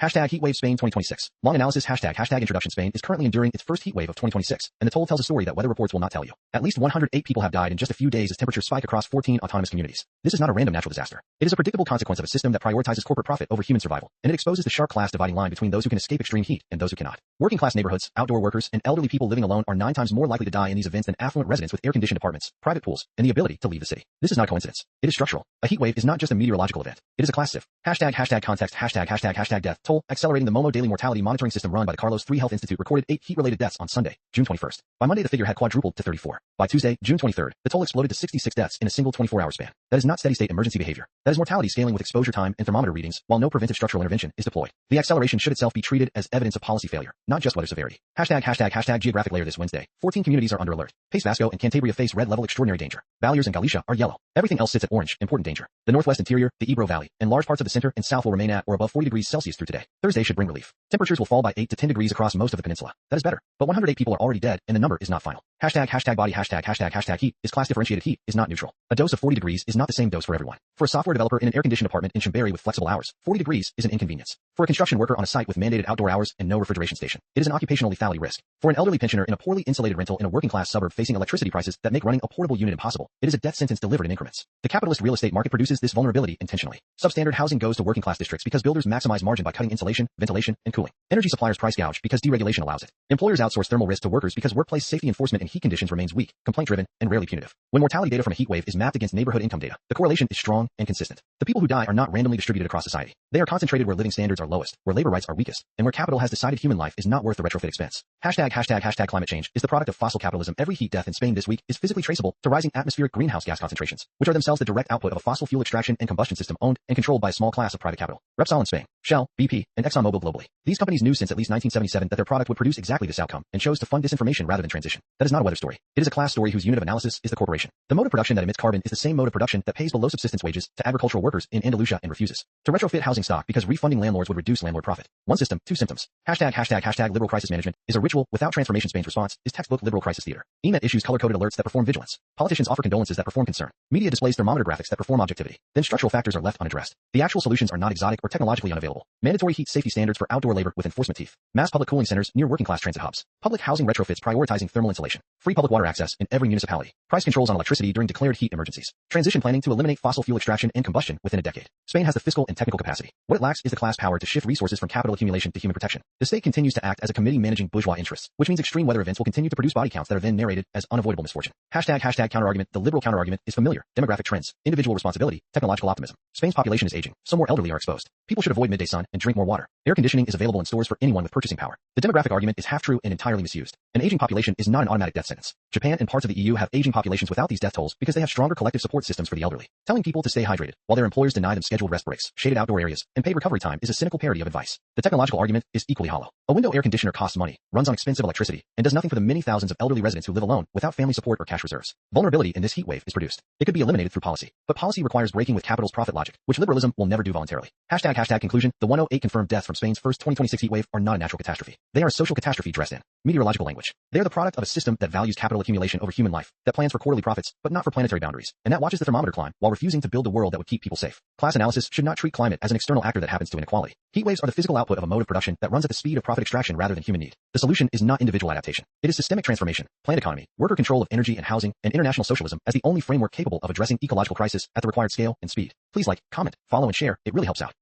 Hashtag Heatwave Spain 2026. Long analysis. Hashtag introduction. Spain is currently enduring its first heatwave of 2026, and the toll tells a story that weather reports will not tell you. At least 108 people have died in just a few days as temperatures spike across 14 autonomous communities. This is not a random natural disaster. It is a predictable consequence of a system that prioritizes corporate profit over human survival, and it exposes the sharp class dividing line between those who can escape extreme heat and those who cannot. Working class neighborhoods, outdoor workers, and elderly people living alone are 9 times more likely to die in these events than affluent residents with air-conditioned apartments, private pools, and the ability to leave the city. This is not a coincidence. It is structural. A heatwave is not just a meteorological event. It is a class sieve. Hashtag context. Hashtag death toll. Accelerating. The Momo daily mortality monitoring system run by the Carlos III Health Institute recorded 8 heat-related deaths on Sunday, June 21st. By Monday, the figure had quadrupled to 34. By Tuesday, June 23rd, the toll exploded to 66 deaths in a single 24-hour span. That is not steady-state emergency behavior. That is mortality scaling with exposure time and thermometer readings, while no preventive structural intervention is deployed. The acceleration should itself be treated as evidence of policy failure, not just weather severity. Hashtag geographic layer. This Wednesday, 14 communities are under alert. País Vasco and Cantabria face red level extraordinary danger. Balears and Galicia are yellow. Everything else sits at orange, important danger. The northwest interior, the Ebro Valley, and large parts of the center and south will remain at or above 40 degrees Celsius through today. Thursday should bring relief. Temperatures will fall by 8 to 10 degrees across most of the peninsula. That is better. But 108 people are already dead, and the number is not final. Hashtag body. Hashtag heat is class differentiated. Heat is not neutral. A dose of 40 degrees is not the same dose for everyone. For a software developer in an air-conditioned apartment in Chimbury with flexible hours, 40 degrees is an inconvenience. For a construction worker on a site with mandated outdoor hours and no refrigeration station, it is an occupational lethality risk. For an elderly pensioner in a poorly insulated rental in a working-class suburb facing electricity prices that make running a portable unit impossible, it is a death sentence delivered in increments. The capitalist real estate market produces this vulnerability intentionally. Substandard housing goes to working-class districts because builders maximize margin by cutting insulation, ventilation, and cooling. Energy suppliers price gouge because deregulation allows it. Employers outsource thermal risk to workers because workplace safety enforcement in heat conditions remains weak, complaint-driven, and rarely punitive. When mortality data from a heat wave is mapped against neighborhood income data, the correlation is strong and consistent. The people who die are not randomly distributed across society. They are concentrated where living standards are lowest, where labor rights are weakest, and where capital has decided human life is not worth the retrofit expense. Hashtag climate change is the product of fossil capitalism. Every heat death in Spain this week is physically traceable to rising atmospheric greenhouse gas concentrations, which are themselves the direct output of a fossil fuel extraction and combustion system owned and controlled by a small class of private capital. Repsol in Spain, Shell, BP, and ExxonMobil globally. These companies knew since at least 1977 that their product would produce exactly this outcome and chose to fund disinformation rather than transition. That is not a weather story. It is a class story whose unit of analysis is the corporation. The mode of production that emits carbon is the same mode of production that pays below subsistence wages to agricultural workers in Andalusia and refuses to retrofit housing stock because refunding landlords would reduce landlord profit. One system, two symptoms. Hashtag liberal crisis management is a ritual without transformation. Spain's response is textbook liberal crisis theater. EMET issues color-coded alerts that perform vigilance. Politicians offer condolences that perform concern. Media displays thermometer graphics that perform objectivity. Then structural factors are left unaddressed. The actual solutions are not exotic or technologically unavailable. Mandatory heat safety standards for outdoor labor with enforcement teeth. Mass public cooling centers near working-class transit hubs. Public housing retrofits prioritizing thermal insulation. Free public water access in every municipality. Price controls on electricity during declared heat emergencies. Transition planning to eliminate fossil fuel extraction and combustion within a decade. Spain has the fiscal and technical capacity. What it lacks is the class power to shift resources from capital accumulation to human protection. The state continues to act as a committee managing bourgeois interests, which means extreme weather events will continue to produce body counts that are then narrated as unavoidable misfortune. Hashtag counterargument. The liberal counterargument is familiar. Demographic trends, individual responsibility, technological optimism. Spain's population is aging. Some more elderly are exposed. People should avoid midday sun and drink more water. Air conditioning is available in stores for anyone with purchasing power. The demographic argument is half true and entirely misused. An aging population is not an automatic death sentence. Japan and parts of the EU have aging populations without these death tolls because they have stronger collective support systems for the elderly. Telling people to stay hydrated while their employers deny them scheduled rest breaks, shaded outdoor areas, and paid recovery time is a cynical parody of advice. The technological argument is equally hollow. A window air conditioner costs money, runs on expensive electricity, and does nothing for the many thousands of elderly residents who live alone without family support or cash reserves. Vulnerability in this heat wave is produced. It could be eliminated through policy, but policy requires breaking with capital's profit logic, which liberalism will never do voluntarily. Hashtag conclusion. The 108 confirmed deaths from Spain's first 2026 heat wave are not a natural catastrophe. They are a social catastrophe dressed in meteorological language. They are the product of a system that values capital accumulation over human life, that plans for quarterly profits, but not for planetary boundaries, and that watches the thermometer climb while refusing to build a world that would keep people safe. Class analysis should not treat climate as an external actor that happens to inequality. Heat waves are the physical output of a mode of production that runs at the speed of profit extraction rather than human need. The solution is not individual adaptation. It is systemic transformation, planned economy, worker control of energy and housing, and international socialism as the only framework capable of addressing ecological crisis at the required scale and speed. Please like, comment, follow, and share. It really helps out.